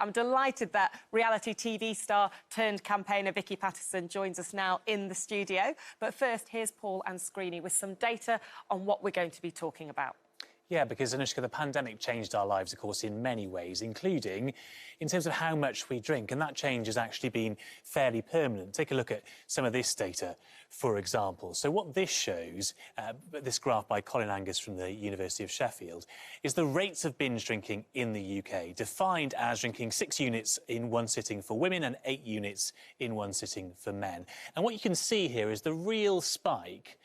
I'm delighted that reality TV star turned campaigner Vicky Pattison joins us now in the studio. But first, here's Paul and Screeny with some data on what we're going to be talking about. Yeah, because, Anushka, the pandemic changed our lives, of course, in many ways, including in terms of how much we drink, and that change has actually been fairly permanent. Take a look at some of this data, for example. So what this shows, this graph by Colin Angus from the University of Sheffield, is the rates of binge drinking in the UK, defined as drinking 6 units in one sitting for women and 8 units in one sitting for men. And what you can see here is the real spike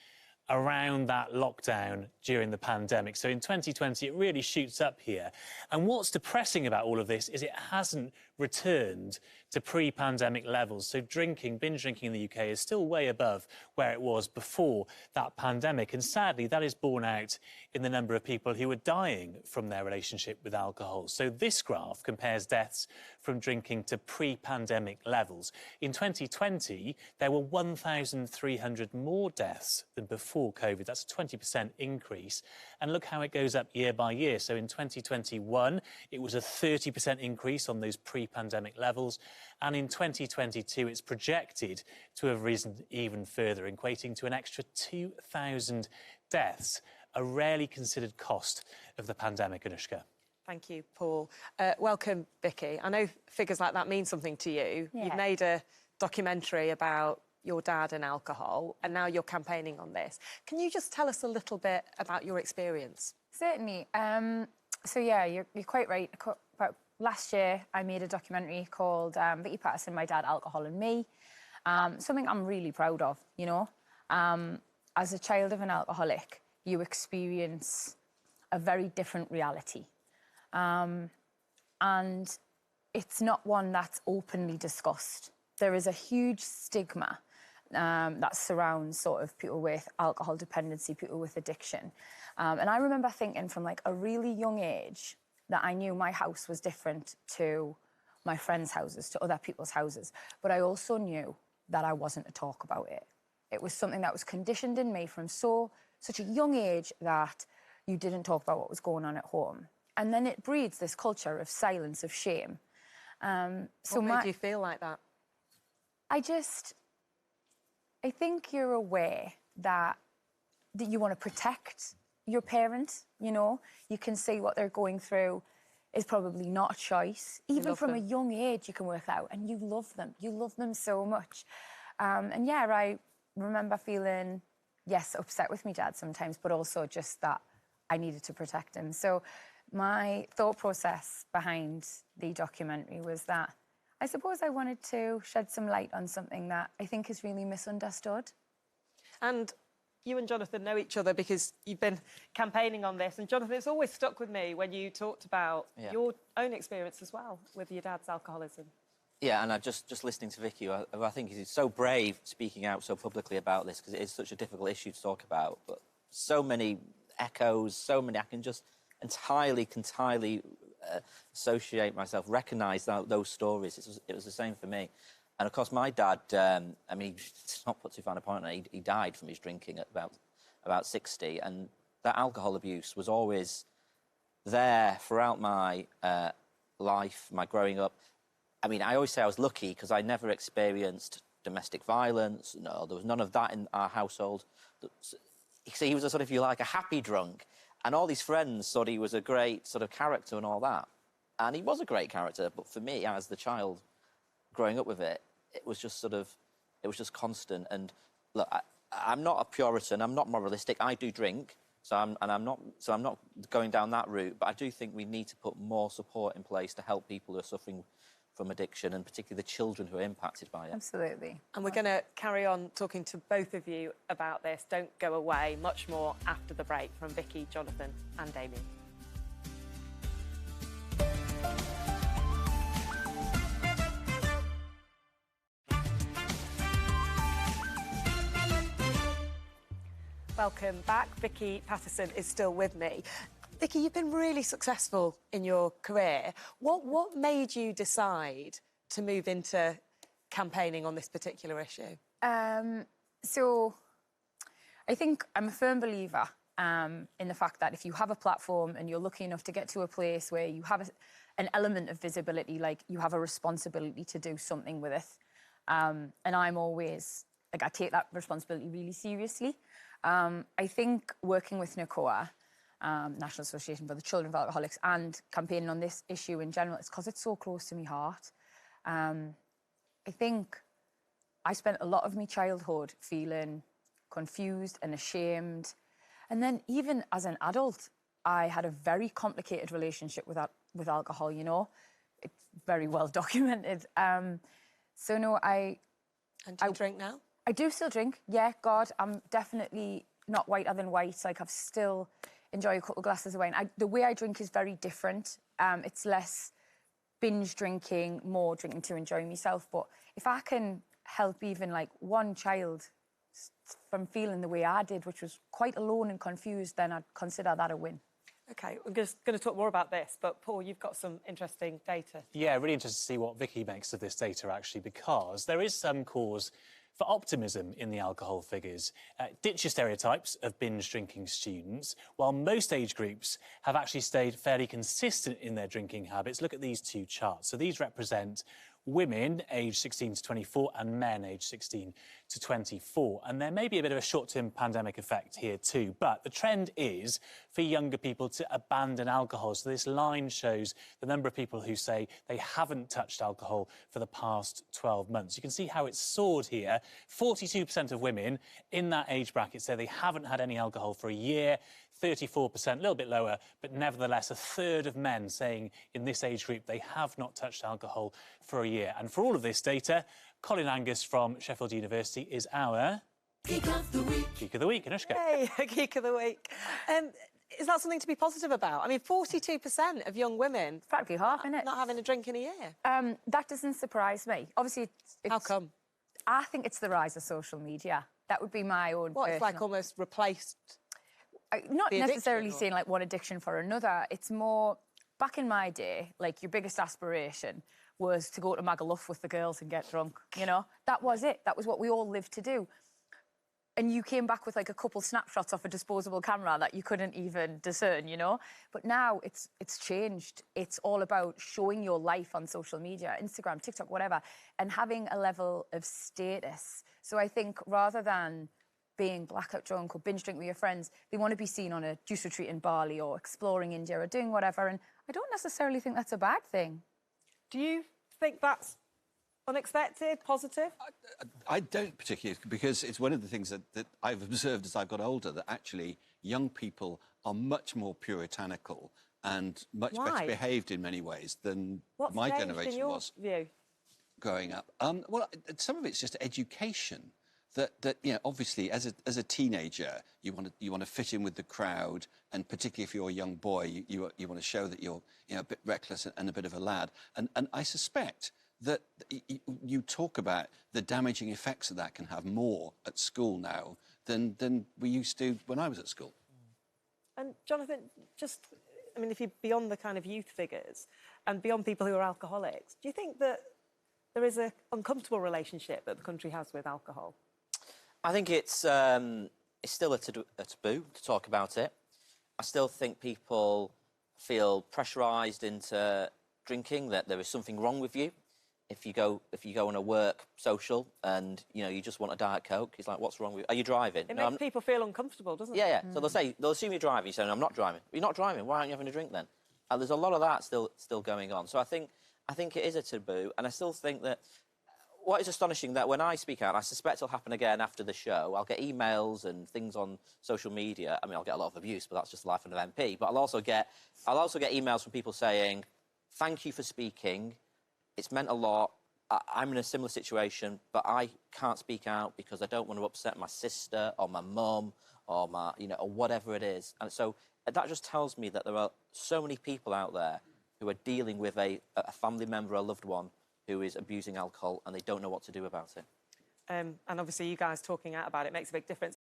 around that lockdown during the pandemic. So in 2020, it really shoots up here. And what's depressing about all of this is it hasn't returned to pre-pandemic levels. So binge drinking in the UK is still way above where it was before that pandemic. And sadly, that is borne out in the number of people who are dying from their relationship with alcohol. So this graph compares deaths from drinking to pre-pandemic levels. In 2020, there were 1,300 more deaths than before COVID. That's a 20% increase. And look how it goes up year by year. So in 2021, it was a 30% increase on those pre-pandemic levels. And in 2022, it's projected to have risen even further, equating to an extra 2,000 deaths, a rarely considered cost of the pandemic, Anushka. Thank you, Paul. Welcome, Vicky. I know figures like that mean something to you. Yeah. You've made a documentary about your dad and alcohol, and now you're campaigning on this. Can you just tell us a little bit about your experience? Certainly. So, yeah, you're quite right. About last year, I made a documentary called Vicky Pattison, My Dad, Alcohol and Me. Something I'm really proud of, you know. As a child of an alcoholic, you experience a very different reality. And it's not one that's openly discussed. There is a huge stigma that surrounds sort of people with alcohol dependency, people with addiction. And I remember thinking from like a really young age that I knew my house was different to my friends' houses, to other people's houses. But I also knew that I wasn't to talk about it. It was something that was conditioned in me from such a young age that you didn't talk about what was going on at home. And then it breeds this culture of silence, of shame. What made you feel like that? I think you're aware that you want to protect your parent, you know. You can see what they're going through is probably not a choice. Even from a young age, you can work out, and you love them. You love them so much. And yeah, I remember feeling, yes, upset with my dad sometimes, but also just that I needed to protect him. So my thought process behind the documentary was that I suppose I wanted to shed some light on something that I think is really misunderstood. And you and Jonathan know each other because you've been campaigning on this. And Jonathan, it's always stuck with me when you talked about your own experience as well with your dad's alcoholism. Yeah, and just listening to Vicky, I think he's so brave speaking out so publicly about this because it is such a difficult issue to talk about. But so many echoes, so many, I can just entirely associate myself, recognise those stories. It was the same for me. And, of course, my dad, I mean, it's not put too fine a point on it, he died from his drinking at about 60, and that alcohol abuse was always there throughout my life, my growing up. I mean, I always say I was lucky because I never experienced domestic violence. No, there was none of that in our household. So he was a sort of, if you like, a happy drunk. And all these friends thought he was a great sort of character and all that. And he was a great character, but for me, as the child growing up with it, it was just constant. And look, I'm not a Puritan, I'm not moralistic, I do drink, so I'm not going down that route, but I do think we need to put more support in place to help people who are suffering from addiction, and particularly the children who are impacted by it. Absolutely. And we're going to carry on talking to both of you about this. Don't go away. Much more after the break from Vicky, Jonathan and Damien. Welcome back. Vicky Pattison is still with me. Vicky, you've been really successful in your career. What made you decide to move into campaigning on this particular issue? So I think I'm a firm believer in the fact that if you have a platform and you're lucky enough to get to a place where you have an element of visibility, like you have a responsibility to do something with it. And I'm always, like, I take that responsibility really seriously. I think working with Nacoa, National Association for the Children of Alcoholics, and campaigning on this issue in general, it's because it's so close to my heart. I think I spent a lot of my childhood feeling confused and ashamed. And then even as an adult, I had a very complicated relationship with alcohol, you know. It's very well documented. So no, And do you drink now? I do still drink, yeah, God. I'm definitely not whiter than white. Like, I've still enjoy a couple of glasses of wine. The way I drink is very different. It's less binge drinking, more drinking to enjoy myself. But if I can help even, like, one child from feeling the way I did, which was quite alone and confused, then I'd consider that a win. OK, we're just going to talk more about this, but Paul, you've got some interesting data. Yeah, really interested to see what Vicky makes of this data, actually, because there is some cause for optimism in the alcohol figures. Ditch your stereotypes of binge drinking students. While most age groups have actually stayed fairly consistent in their drinking habits, look at these two charts. So these represent women aged 16 to 24 and men aged 16 to 24. And there may be a bit of a short-term pandemic effect here too, but the trend is for younger people to abandon alcohol. So this line shows the number of people who say they haven't touched alcohol for the past 12 months. You can see how it's soared here. 42% of women in that age bracket say they haven't had any alcohol for a year. 34%, a little bit lower, but nevertheless a third of men saying in this age group they have not touched alcohol for a year. And for all of this data, Colin Angus from Sheffield University is our Geek of the Week. Geek of the Week, Anushka. Hey, Geek of the Week. Is that something to be positive about? I mean, 42% of young women... Practically half, isn't it? Not having a drink in a year. That doesn't surprise me. Obviously, it's... How come? I think it's the rise of social media. That would be my own What, it's personal... like almost replaced... Not necessarily addiction, or... saying, like, one addiction for another. It's more... Back in my day, like, your biggest aspiration was to go to Magaluf with the girls and get drunk, you know? That was it. That was what we all lived to do. And you came back with, like, a couple snapshots off a disposable camera that you couldn't even discern, you know? But now it's changed. It's all about showing your life on social media, Instagram, TikTok, whatever, and having a level of status. So I think rather than being blackout drunk or binge drink with your friends, they want to be seen on a juice retreat in Bali or exploring India or doing whatever. And I don't necessarily think that's a bad thing. Do you think that's unexpected, positive? I don't particularly, because it's one of the things that I've observed as I've got older, that actually young people are much more puritanical and much better behaved in many ways than my generation was growing up. Well, some of it's just education. That you know, obviously, as a teenager, you want to fit in with the crowd, and particularly if you're a young boy, you want to show that you're, you know, a bit reckless and a bit of a lad. And I suspect that you talk about the damaging effects that can have more at school now than we used to when I was at school. And Jonathan, just, I mean, if you're beyond the kind of youth figures and beyond people who are alcoholics, do you think that there is an uncomfortable relationship that the country has with alcohol? I think it's still a taboo to talk about it. I still think people feel pressurised into drinking, that there is something wrong with you. If you go on a work social and, you know, you just want a Diet Coke, it's like, what's wrong with you? Are you driving? It makes people feel uncomfortable, doesn't it? Yeah. So they'll assume you're driving. You say, no, I'm not driving. You're not driving. Why aren't you having a drink then? And there's a lot of that still going on. So I think it is a taboo, and I still think that what is astonishing that when I speak out, I suspect it'll happen again after the show, I'll get emails and things on social media. I mean, I'll get a lot of abuse, but that's just the life of an MP. But I'll also get emails from people saying, thank you for speaking. It's meant a lot. I'm in a similar situation, but I can't speak out because I don't want to upset my sister or my mum or my, you know, or whatever it is. And so that just tells me that there are so many people out there who are dealing with a family member, a loved one, who is abusing alcohol, and they don't know what to do about it. And obviously you guys talking out about it makes a big difference.